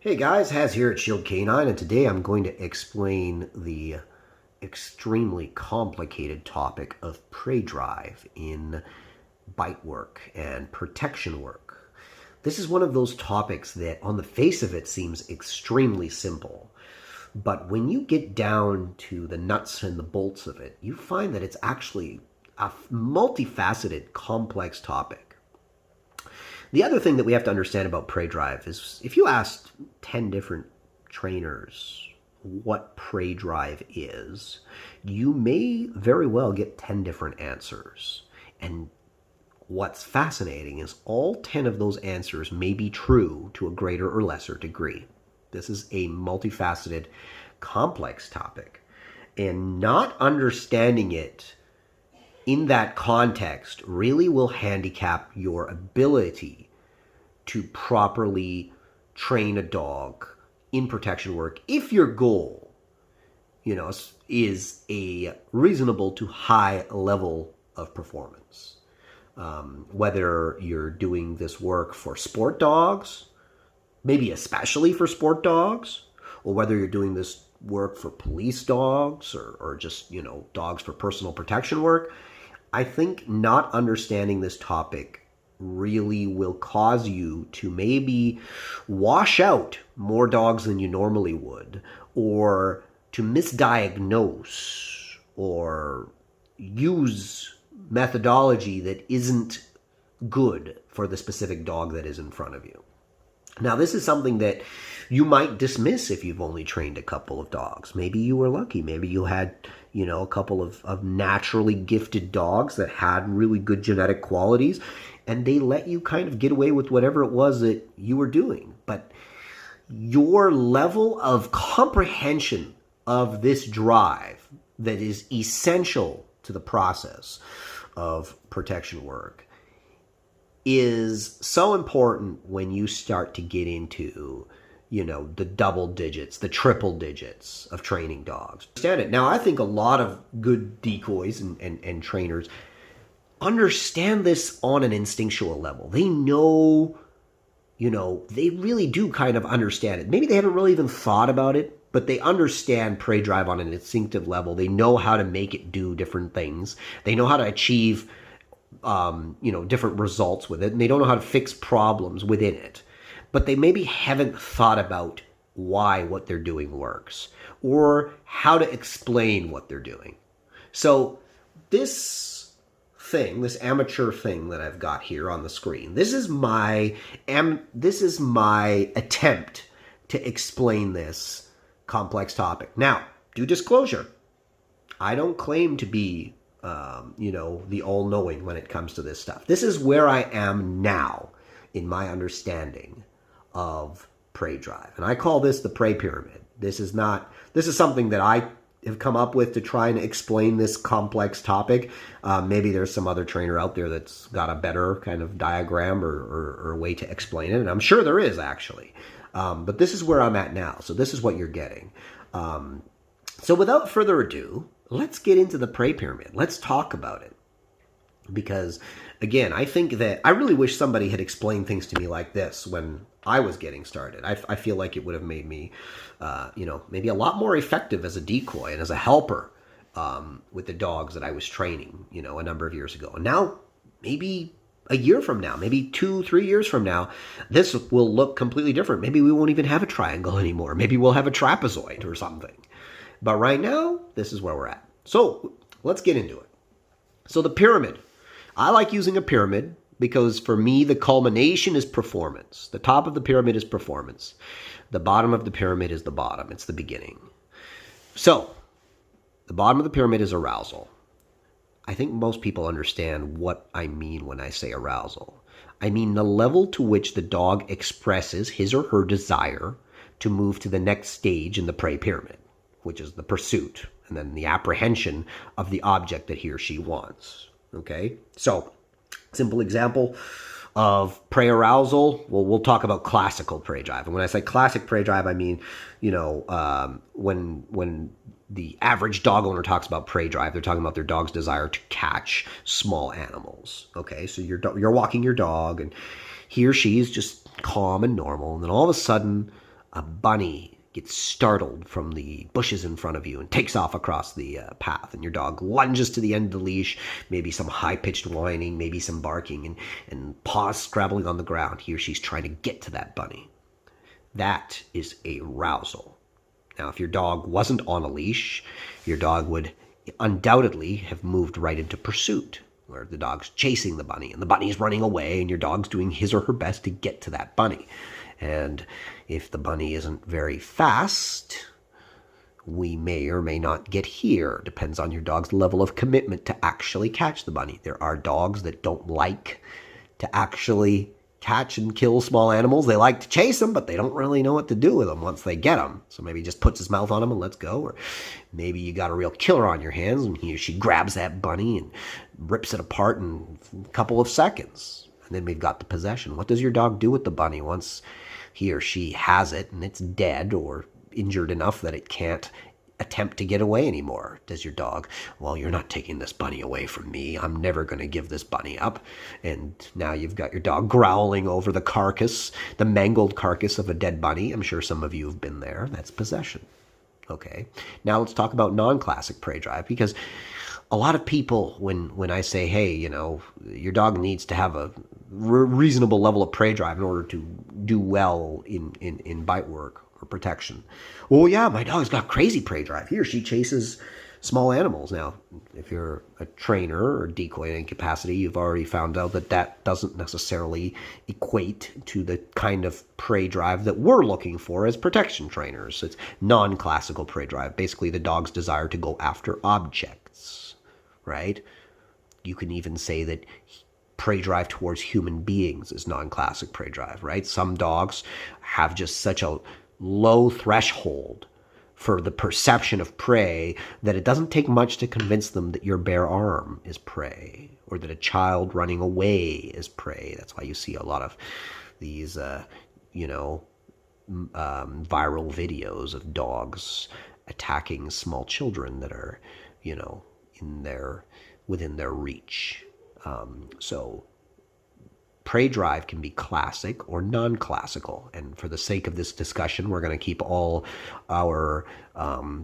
Hey guys, Haz here at Shield Canine, and today I'm going to explain the extremely complicated topic of prey drive in bite work and protection work. This is one of those topics that on the face of it seems extremely simple, but when you get down to the nuts and the bolts of it, you find that it's actually a multifaceted, complex topic. The other thing that we have to understand about prey drive is if you asked 10 different trainers what prey drive is, you may very well get 10 different answers. And what's fascinating is all 10 of those answers may be true to a greater or lesser degree. This is a multifaceted, complex topic. And not understanding it in that context really will handicap your ability to properly train a dog in protection work if your goal, is a reasonable to high level of performance. Whether you're doing this work for sport dogs, maybe especially for sport dogs, or whether you're doing this work for police dogs or just, dogs for personal protection work, I think not understanding this topic really will cause you to maybe wash out more dogs than you normally would, or to misdiagnose or use methodology that isn't good for the specific dog that is in front of you. Now, this is something that you might dismiss if you've only trained a couple of dogs. Maybe you were lucky. Maybe you had, a couple of naturally gifted dogs that had really good genetic qualities, and they let you kind of get away with whatever it was that you were doing. But your level of comprehension of this drive that is essential to the process of protection work is so important when you start to get into, the double digits, the triple digits of training dogs. Understand it. Now, I think a lot of good decoys and trainers understand this on an instinctual level. They know, they really do kind of understand it. Maybe they haven't really even thought about it, but they understand prey drive on an instinctive level. They know how to make it do different things. They know how to achieve different results with it, and they don't know how to fix problems within it. But they maybe haven't thought about why what they're doing works, or how to explain what they're doing. So this amateur thing that I've got here on the screen, this is my attempt to explain this complex topic. Now, due disclosure, I don't claim to be the all-knowing when it comes to this stuff. This is where I am now in my understanding of prey drive. And I call this the prey pyramid. This is something that I have come up with to try and explain this complex topic. Maybe there's some other trainer out there that's got a better kind of diagram or way to explain it. And I'm sure there is, actually. But this is where I'm at now. So this is what you're getting. So without further ado, let's get into the prey pyramid. Let's talk about it. Because, again, I think that I really wish somebody had explained things to me like this when I was getting started. I feel like it would have made me, maybe a lot more effective as a decoy and as a helper with the dogs that I was training, a number of years ago. And now, maybe a year from now, maybe 2-3 years from now, this will look completely different. Maybe we won't even have a triangle anymore. Maybe we'll have a trapezoid or something. But right now, this is where we're at. So let's get into it. So the pyramid. I like using a pyramid because for me, the culmination is performance. The top of the pyramid is performance. The bottom of the pyramid is the bottom. It's the beginning. So the bottom of the pyramid is arousal. I think most people understand what I mean when I say arousal. I mean the level to which the dog expresses his or her desire to move to the next stage in the prey pyramid, which is the pursuit and then the apprehension of the object that he or she wants. Okay? So, simple example of prey arousal. Well, we'll talk about classical prey drive. And when I say classic prey drive, I mean, when the average dog owner talks about prey drive, they're talking about their dog's desire to catch small animals. Okay? So you're walking your dog, and he or she is just calm and normal, and then all of a sudden, a bunny gets startled from the bushes in front of you and takes off across the path, and your dog lunges to the end of the leash, maybe some high-pitched whining, maybe some barking, and paws scrabbling on the ground. He or she's trying to get to that bunny. That is arousal. Now, if your dog wasn't on a leash, your dog would undoubtedly have moved right into pursuit, where the dog's chasing the bunny and the bunny's running away and your dog's doing his or her best to get to that bunny. And if the bunny isn't very fast, we may or may not get here. Depends on your dog's level of commitment to actually catch the bunny. There are dogs that don't like to actually catch and kill small animals. They like to chase them, but they don't really know what to do with them once they get them. So maybe he just puts his mouth on them and lets go. Or maybe you got a real killer on your hands and he or she grabs that bunny and rips it apart in a couple of seconds. And then we've got the possession. What does your dog do with the bunny once he or she has it and it's dead or injured enough that it can't attempt to get away anymore? Does your dog, well, you're not taking this bunny away from me. I'm never going to give this bunny up. And now you've got your dog growling over the carcass, the mangled carcass of a dead bunny. I'm sure some of you have been there. That's possession. Okay. Now let's talk about non-classic prey drive, because a lot of people, when I say, hey, your dog needs to have a reasonable level of prey drive in order to do well in bite work or protection. Well, yeah, my dog's got crazy prey drive. He or she chases small animals. Now, if you're a trainer or decoy in capacity, you've already found out that doesn't necessarily equate to the kind of prey drive that we're looking for as protection trainers. It's non-classical prey drive, basically the dog's desire to go after objects, right? You can even say that prey drive towards human beings is non-classic prey drive, right? Some dogs have just such a low threshold for the perception of prey that it doesn't take much to convince them that your bare arm is prey or that a child running away is prey. That's why you see a lot of these, viral videos of dogs attacking small children that are, within their reach. So prey drive can be classic or non-classical. And for the sake of this discussion, we're going to keep all our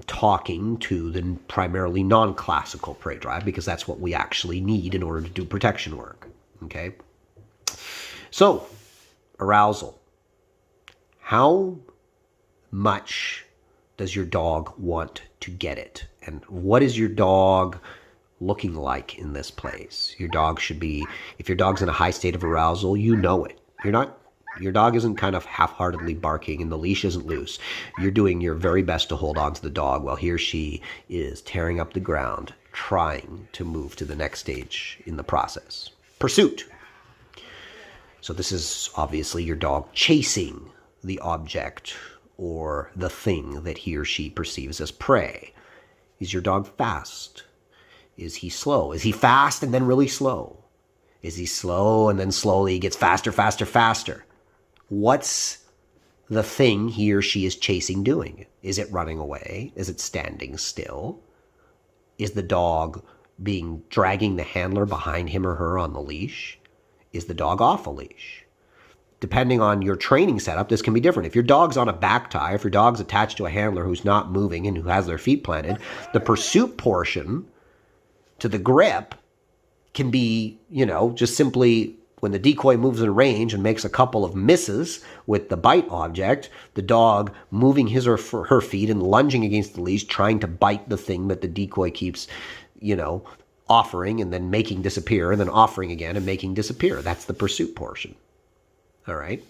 talking to the primarily non-classical prey drive, because that's what we actually need in order to do protection work. Okay? So, arousal. How much does your dog want to get it? And what is your dog looking like in this place? Your dog should be, if your dog's in a high state of arousal, you know it. Your dog isn't kind of half-heartedly barking and the leash isn't loose. You're doing your very best to hold on to the dog while he or she is tearing up the ground, trying to move to the next stage in the process. Pursuit. So this is obviously your dog chasing the object or the thing that he or she perceives as prey. Is your dog fast? Is he slow? Is he fast and then really slow? Is he slow and then slowly he gets faster, faster, faster? What's the thing he or she is chasing doing? Is it running away? Is it standing still? Is the dog dragging the handler behind him or her on the leash? Is the dog off a leash? Depending on your training setup, this can be different. If your dog's on a back tie, if your dog's attached to a handler who's not moving and who has their feet planted, the pursuit portion to the grip can be, just simply when the decoy moves in range and makes a couple of misses with the bite object, the dog moving his or her feet and lunging against the leash, trying to bite the thing that the decoy keeps, offering and then making disappear, and then offering again and making disappear. That's the pursuit portion. All right.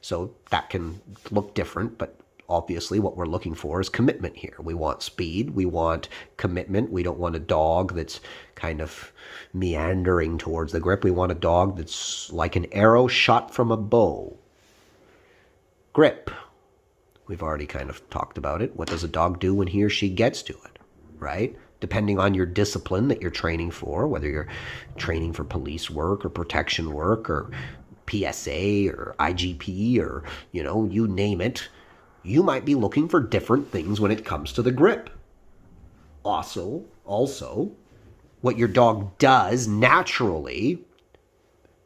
So that can look different, but obviously what we're looking for is commitment here. We want speed. We want commitment. We don't want a dog that's kind of meandering towards the grip. We want a dog that's like an arrow shot from a bow. Grip. We've already kind of talked about it. What does a dog do when he or she gets to it, right? Depending on your discipline that you're training for, whether you're training for police work or protection work or PSA or IGP or, you name it, you might be looking for different things when it comes to the grip. Also, what your dog does naturally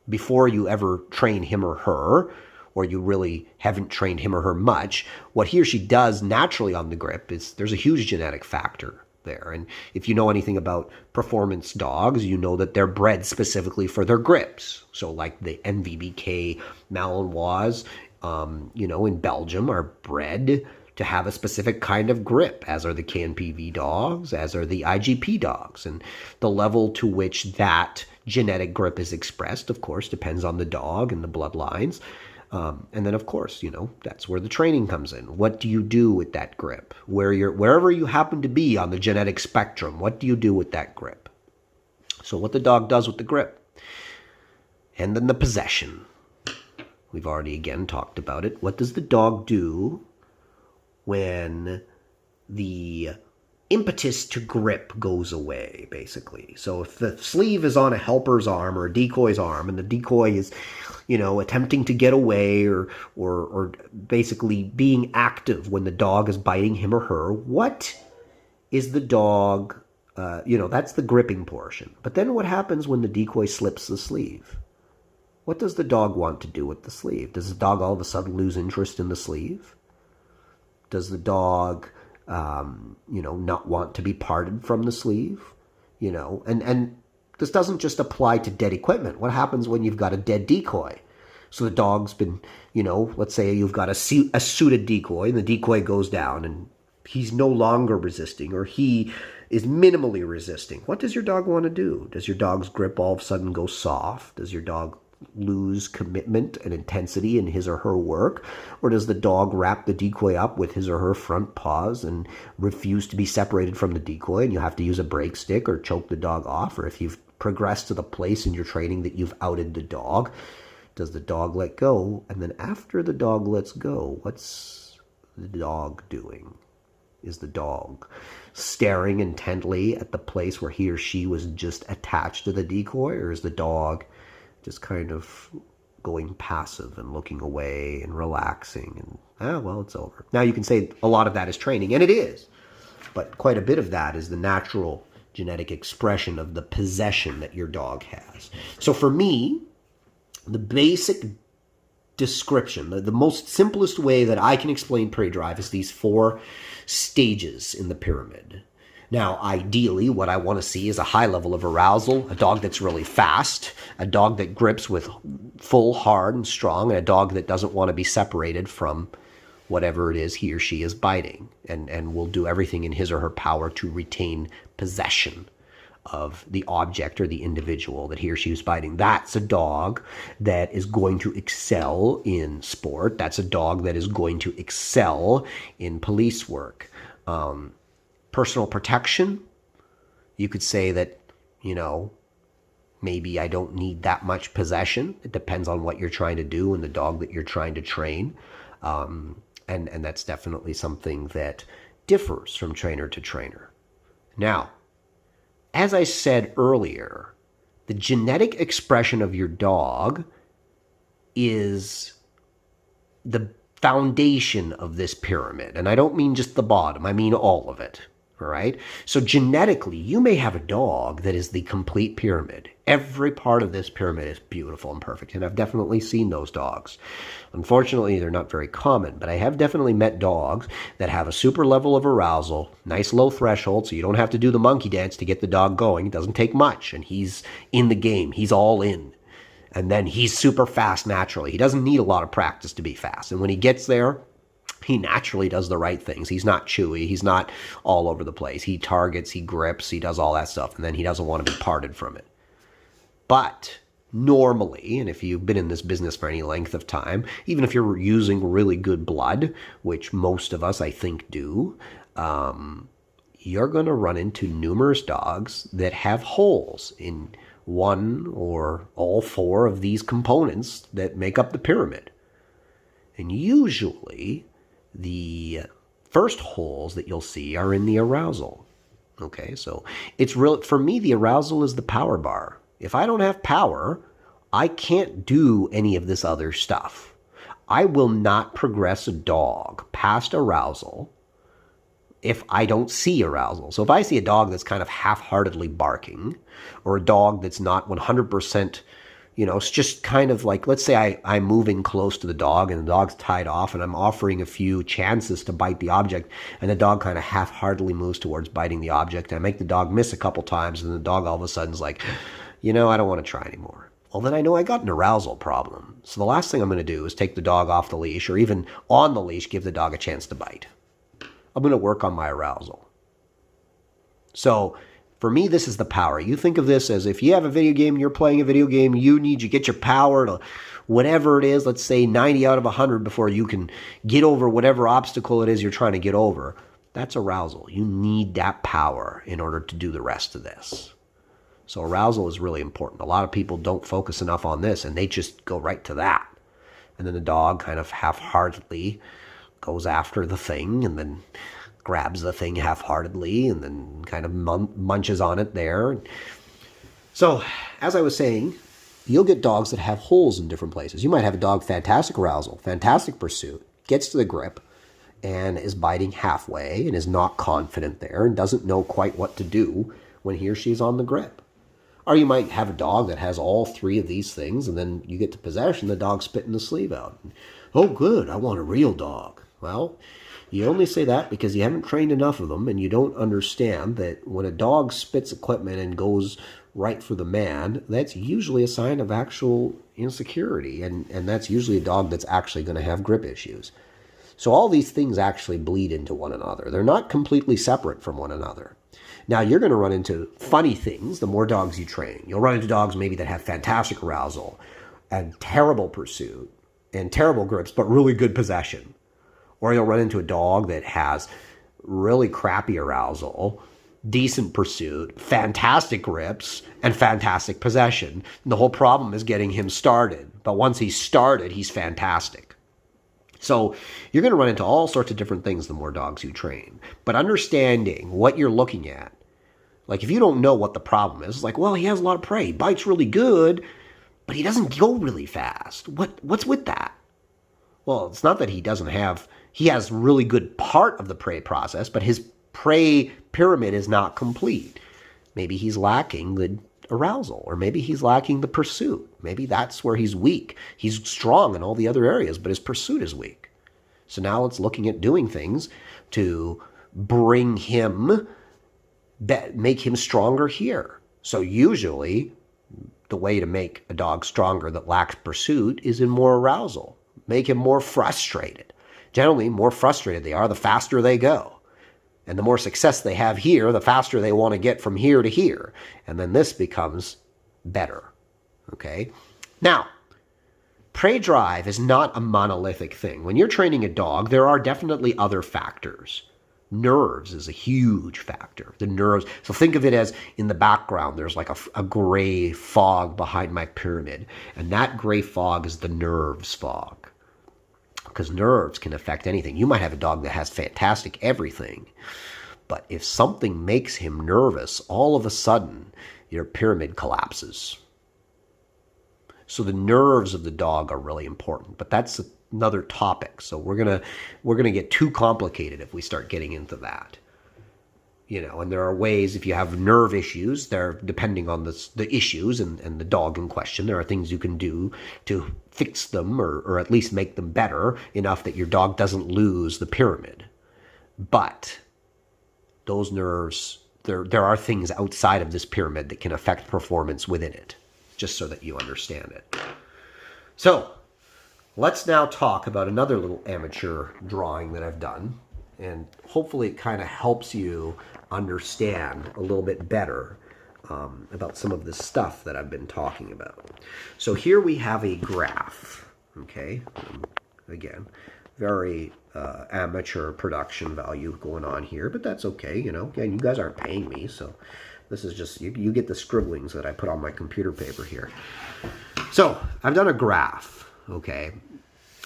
before you ever train him or her, or you really haven't trained him or her much, what he or she does naturally on the grip is there's a huge genetic factor there. And if you know anything about performance dogs, you know that they're bred specifically for their grips. So like the NVBK Malinois, in Belgium are bred to have a specific kind of grip, as are the KNPV dogs, as are the IGP dogs. And the level to which that genetic grip is expressed, of course, depends on the dog and the bloodlines. And then, of course, that's where the training comes in. What do you do with that grip? Wherever you happen to be on the genetic spectrum, what do you do with that grip? So what the dog does with the grip. And then the possession. We've already, again, talked about it. What does the dog do when the impetus to grip goes away, basically? So if the sleeve is on a helper's arm or a decoy's arm, and the decoy is, attempting to get away or basically being active when the dog is biting him or her, what is the dog, that's the gripping portion. But then what happens when the decoy slips the sleeve? What does the dog want to do with the sleeve? Does the dog all of a sudden lose interest in the sleeve? Does the dog, not want to be parted from the sleeve? And this doesn't just apply to dead equipment. What happens when you've got a dead decoy? So the dog's been, let's say you've got a suited decoy, and the decoy goes down, and he's no longer resisting, or he is minimally resisting. What does your dog want to do? Does your dog's grip all of a sudden go soft? Does your dog lose commitment and intensity in his or her work? Or does the dog wrap the decoy up with his or her front paws and refuse to be separated from the decoy, and you have to use a break stick or choke the dog off? Or if you've progressed to the place in your training that you've outed the dog, does the dog let go? And then after the dog lets go, what's the dog doing? Is the dog staring intently at the place where he or she was just attached to the decoy? Or is the dog just kind of going passive and looking away and relaxing and, it's over? Now you can say a lot of that is training, and it is, but quite a bit of that is the natural genetic expression of the possession that your dog has. So for me, the basic description, the most simplest way that I can explain prey drive is these 4 stages in the pyramid. Now, ideally, what I want to see is a high level of arousal, a dog that's really fast, a dog that grips with full, hard, and strong, and a dog that doesn't want to be separated from whatever it is he or she is biting, and will do everything in his or her power to retain possession of the object or the individual that he or she is biting. That's a dog that is going to excel in sport. That's a dog that is going to excel in police work. Personal protection, you could say that, maybe I don't need that much possession. It depends on what you're trying to do and the dog that you're trying to train. And that's definitely something that differs from trainer to trainer. Now, as I said earlier, the genetic expression of your dog is the foundation of this pyramid. And I don't mean just the bottom, I mean all of it. All right. So genetically, you may have a dog that is the complete pyramid. Every part of this pyramid is beautiful and perfect. And I've definitely seen those dogs. Unfortunately, they're not very common, but I have definitely met dogs that have a super level of arousal, nice low threshold, so you don't have to do the monkey dance to get the dog going. It doesn't take much, and he's in the game. He's all in. And then he's super fast naturally. He doesn't need a lot of practice to be fast. And when he gets there, he naturally does the right things. He's not chewy. He's not all over the place. He targets, he grips, he does all that stuff, and then he doesn't want to be parted from it. But normally, and if you've been in this business for any length of time, even if you're using really good blood, which most of us, I think, do, you're going to run into numerous dogs that have holes in one or all 4 of these components that make up the pyramid. And usually, the first holes that you'll see are in the arousal. Okay, so it's real. For me, the arousal is the power bar. If I don't have power, I can't do any of this other stuff. I will not progress a dog past arousal if I don't see arousal. So if I see a dog that's kind of half-heartedly barking, or a dog that's not 100% It's just kind of like, let's say I'm moving close to the dog and the dog's tied off and I'm offering a few chances to bite the object, and the dog kind of half-heartedly moves towards biting the object. I make the dog miss a couple times and the dog all of a sudden is like, I don't want to try anymore. Well, then I know I got an arousal problem. So the last thing I'm going to do is take the dog off the leash, or even on the leash, give the dog a chance to bite. I'm going to work on my arousal. So for me, this is the power. You think of this as if you have a video game, you're playing a video game, you get your power to whatever it is, let's say 90 out of 100 before you can get over whatever obstacle it is you're trying to get over. That's arousal. You need that power in order to do the rest of this. So arousal is really important. A lot of people don't focus enough on this, and they just go right to that. And then the dog kind of half-heartedly goes after the thing and then grabs the thing half-heartedly and then kind of munches on it there. So, as I was saying, you'll get dogs that have holes in different places. You might have a dog, fantastic arousal, fantastic pursuit, gets to the grip and is biting halfway and is not confident there and doesn't know quite what to do when he or she's on the grip. Or you might have a dog that has all three of these things, and then you get to possession, the dog's spitting the sleeve out. Oh, good, I want a real dog. Well, you only say that because you haven't trained enough of them, and you don't understand that when a dog spits equipment and goes right for the man, that's usually a sign of actual insecurity, and that's usually a dog that's actually going to have grip issues. So all these things actually bleed into one another. They're not completely separate from one another. Now, you're going to run into funny things the more dogs you train. You'll run into dogs maybe that have fantastic arousal and terrible pursuit and terrible grips, but really good possession. Or you'll run into a dog that has really crappy arousal, decent pursuit, fantastic grips, and fantastic possession. And the whole problem is getting him started. But once he's started, he's fantastic. So you're going to run into all sorts of different things the more dogs you train. But understanding what you're looking at, like if you don't know what the problem is, like, well, he has a lot of prey, he bites really good, but he doesn't go really fast. What's with that? Well, it's not that he has really good part of the prey process, but his prey pyramid is not complete. Maybe he's lacking the arousal, or maybe he's lacking the pursuit. Maybe that's where he's weak. He's strong in all the other areas, but his pursuit is weak. So now it's looking at doing things to bring him, make him stronger here. So usually the way to make a dog stronger that lacks pursuit is in more arousal. Make him more frustrated. Generally, more frustrated they are, the faster they go. And the more success they have here, the faster they want to get from here to here. And then this becomes better. Okay? Now, prey drive is not a monolithic thing. When you're training a dog, there are definitely other factors. Nerves is a huge factor. The nerves. So think of it as in the background, there's like a gray fog behind my pyramid. And that gray fog is the nerves fog. Because nerves can affect anything. You might have a dog that has fantastic everything, but if something makes him nervous, all of a sudden your pyramid collapses. So the nerves of the dog are really important, but that's another topic. So we're gonna get too complicated if we start getting into that. And there are ways, if you have nerve issues, they're depending on the issues and the dog in question, there are things you can do to fix them or at least make them better enough that your dog doesn't lose the pyramid. But those nerves, there are things outside of this pyramid that can affect performance within it, just so that you understand it. So let's now talk about another little amateur drawing that I've done. And hopefully it kind of helps you understand a little bit better about some of the stuff that I've been talking about. So here we have a graph, okay? Again, very amateur production value going on here, but that's okay, Again, you guys aren't paying me, so this is just, you get the scribblings that I put on my computer paper here. So I've done a graph, okay?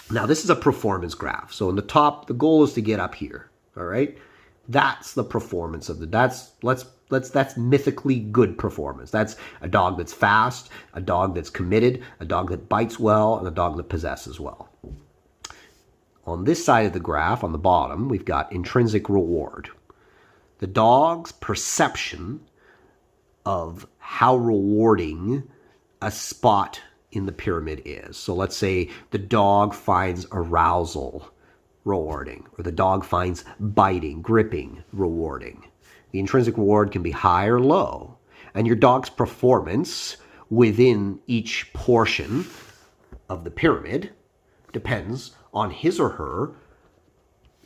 Now, this is a performance graph. So in the top, the goal is to get up here, all right? That's the performance of that's mythically good performance. That's a dog that's fast, a dog that's committed, a dog that bites well, and a dog that possesses well. On this side of the graph, on the bottom, we've got intrinsic reward. The dog's perception of how rewarding a spot in the pyramid is. So let's say the dog finds arousal rewarding, or the dog finds biting, gripping rewarding. The intrinsic reward can be high or low, and your dog's performance within each portion of the pyramid depends on his or her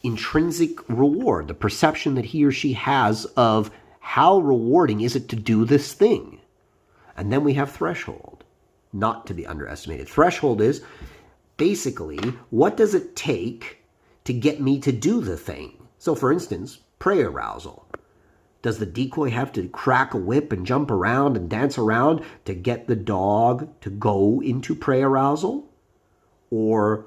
intrinsic reward, the perception that he or she has of how rewarding is it to do this thing. And then we have threshold, not to be underestimated. Threshold is basically, what does it take to get me to do the thing? So for instance, prey arousal. Does the decoy have to crack a whip and jump around and dance around to get the dog to go into prey arousal? Or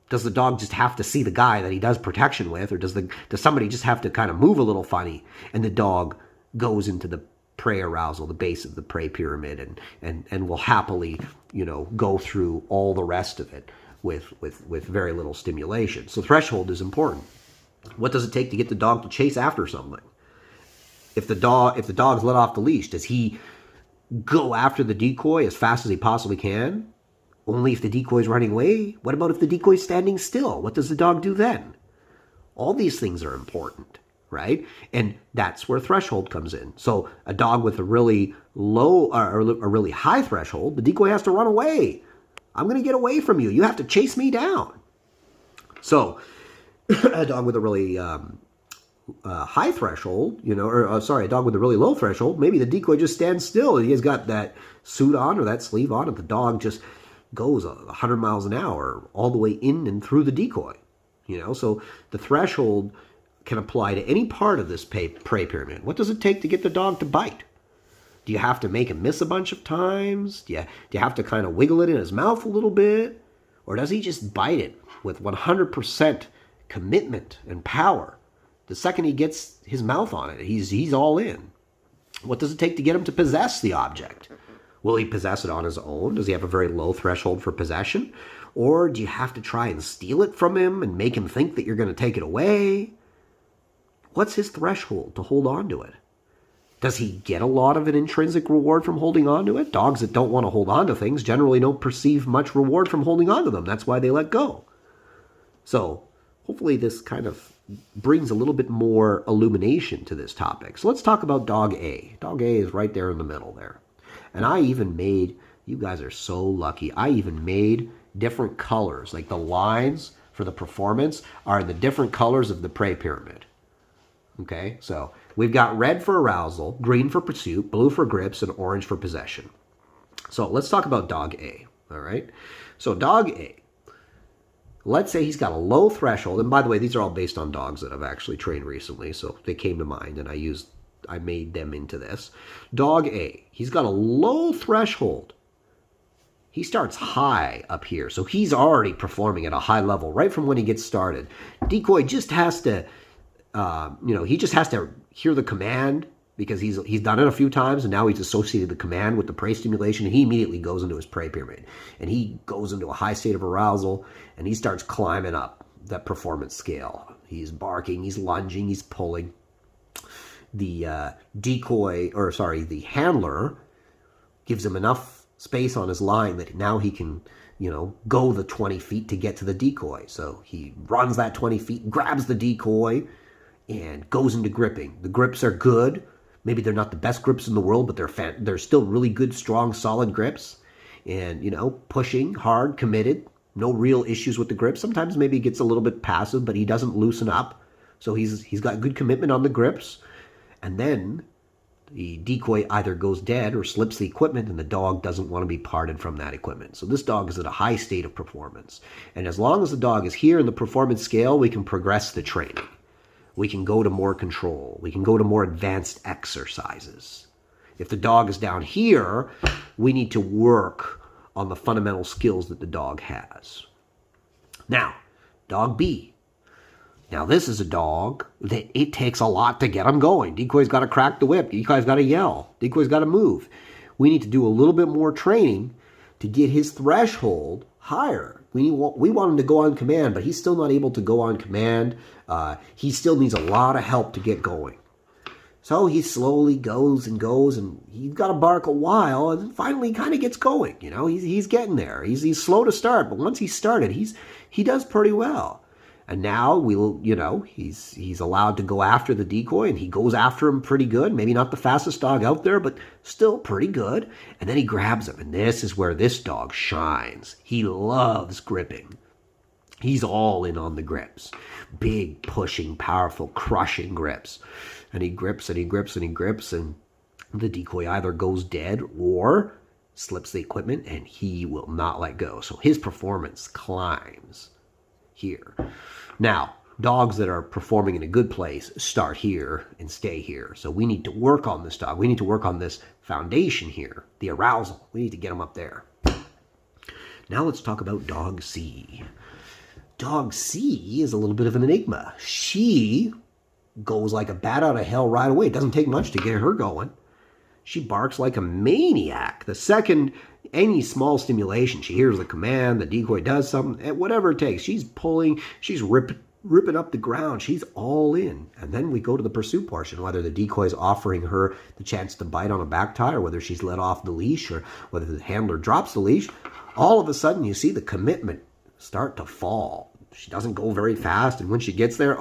does the dog just have to see the guy that he does protection with? Or does somebody just have to kind of move a little funny and the dog goes into the prey arousal, the base of the prey pyramid, and will happily, go through all the rest of it with very little stimulation? So threshold is important. What does it take to get the dog to chase after something? If the dog's let off the leash, does he go after the decoy as fast as he possibly can? Only if the decoy's running away? What about if the decoy's standing still? What does the dog do then? All these things are important, right? And that's where threshold comes in. So a dog with a really low or a really high threshold, the decoy has to run away. I'm going to get away from you. You have to chase me down. So a dog with a really high threshold, a dog with a really low threshold, maybe the decoy just stands still and he's got that suit on or that sleeve on and the dog just goes 100 miles an hour all the way in and through the decoy. So the threshold can apply to any part of this prey pyramid. What does it take to get the dog to bite? Do you have to make him miss a bunch of times? Do you have to kind of wiggle it in his mouth a little bit? Or does he just bite it with 100% commitment and power? The second he gets his mouth on it, he's all in. What does it take to get him to possess the object? Will he possess it on his own? Does he have a very low threshold for possession? Or do you have to try and steal it from him and make him think that you're going to take it away? What's his threshold to hold on to it? Does he get a lot of an intrinsic reward from holding on to it? Dogs that don't want to hold on to things generally don't perceive much reward from holding on to them. That's why they let go. So hopefully this kind of brings a little bit more illumination to this topic. So let's talk about dog A. Dog A is right there in the middle there. And I even made, you guys are so lucky, I even made different colors. Like the lines for the performance are the different colors of the prey pyramid. Okay, so we've got red for arousal, green for pursuit, blue for grips, and orange for possession. So let's talk about dog A, all right? So dog A, let's say he's got a low threshold. And by the way, these are all based on dogs that I've actually trained recently. So they came to mind and I made them into this. Dog A, he's got a low threshold. He starts high up here. So he's already performing at a high level right from when he gets started. Decoy just has to, he just has to hear the command because he's done it a few times and now he's associated the command with the prey stimulation and he immediately goes into his prey pyramid and he goes into a high state of arousal and he starts climbing up that performance scale. He's barking, he's lunging, he's pulling. The the handler gives him enough space on his line that now he can, go the 20 feet to get to the decoy. So he runs that 20 feet, grabs the decoy, and goes into gripping. The grips are good. Maybe they're not the best grips in the world, but they're still really good, strong, solid grips. And, pushing, hard, committed, no real issues with the grip. Sometimes maybe he gets a little bit passive, but he doesn't loosen up. So he's got good commitment on the grips. And then the decoy either goes dead or slips the equipment and the dog doesn't want to be parted from that equipment. So this dog is at a high state of performance. And as long as the dog is here in the performance scale, we can progress the training. We can go to more control. We can go to more advanced exercises. If the dog is down here, we need to work on the fundamental skills that the dog has. Now, dog B. Now, this is a dog that it takes a lot to get him going. Decoy's got to crack the whip. Decoy's got to yell. Decoy's got to move. We need to do a little bit more training to get his threshold higher. We want him to go on command, but he's still not able to go on command. He still needs a lot of help to get going. So he slowly goes, and he's got to bark a while, and finally kind of gets going. He's getting there. He's slow to start, but once he's started, he does pretty well. And now he's allowed to go after the decoy, and he goes after him pretty good. Maybe not the fastest dog out there, but still pretty good. And then he grabs him, and this is where this dog shines. He loves gripping. He's all in on the grips. Big, pushing, powerful, crushing grips. And he grips and he grips and he grips, and the decoy either goes dead or slips the equipment, and he will not let go. So his performance climbs here. Now, dogs that are performing in a good place start here and stay here. So we need to work on this dog. We need to work on this foundation here, the arousal. We need to get him up there. Now let's talk about dog C. Dog C is a little bit of an enigma. She goes like a bat out of hell right away. It doesn't take much to get her going. She barks like a maniac. The second any small stimulation, she hears the command, the decoy does something, whatever it takes. She's pulling, she's ripping up the ground. She's all in. And then we go to the pursuit portion, whether the decoy is offering her the chance to bite on a back tie, or whether she's let off the leash, or whether the handler drops the leash. All of a sudden, you see the commitment start to fall. She doesn't go very fast, and when she gets there,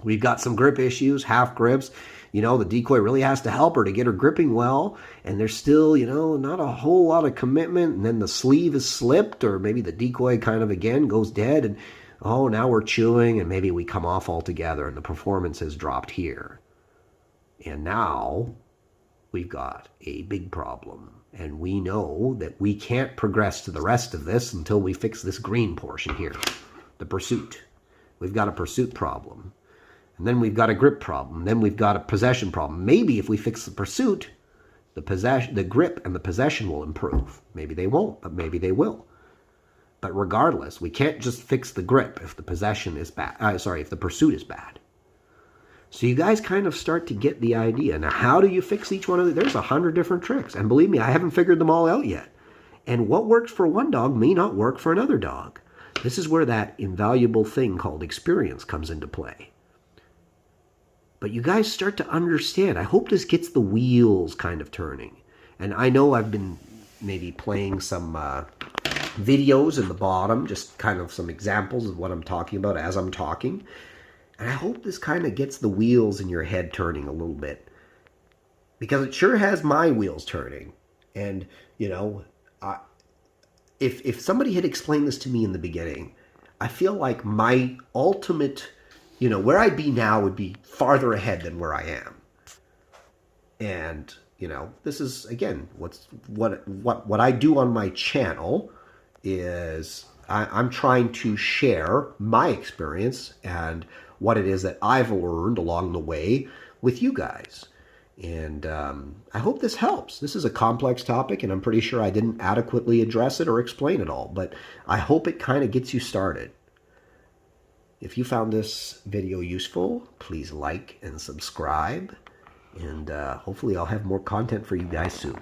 we've got some grip issues, half grips. The decoy really has to help her to get her gripping well, and there's still, not a whole lot of commitment, and then the sleeve is slipped, or maybe the decoy kind of again goes dead, and now we're chewing, and maybe we come off altogether, and the performance has dropped here. And now we've got a big problem, and we know that we can't progress to the rest of this until we fix this green portion here, the pursuit. We've got a pursuit problem. And then we've got a grip problem. Then we've got a possession problem. Maybe if we fix the pursuit, the grip and the possession will improve. Maybe they won't, but maybe they will. But regardless, we can't just fix the grip if the possession is bad. If the pursuit is bad. So you guys kind of start to get the idea. Now, how do you fix each one of these? There's 100 different tricks. And believe me, I haven't figured them all out yet. And what works for one dog may not work for another dog. This is where that invaluable thing called experience comes into play. But you guys start to understand. I hope this gets the wheels kind of turning. And I know I've been maybe playing some videos in the bottom, just kind of some examples of what I'm talking about as I'm talking. And I hope this kind of gets the wheels in your head turning a little bit. Because it sure has my wheels turning. And, if somebody had explained this to me in the beginning, I feel like my ultimate... where I'd be now would be farther ahead than where I am. And, this is, again, what I do on my channel is I'm trying to share my experience and what it is that I've learned along the way with you guys. And I hope this helps. This is a complex topic, and I'm pretty sure I didn't adequately address it or explain it all, but I hope it kind of gets you started. If you found this video useful, please like and subscribe, and hopefully I'll have more content for you guys soon.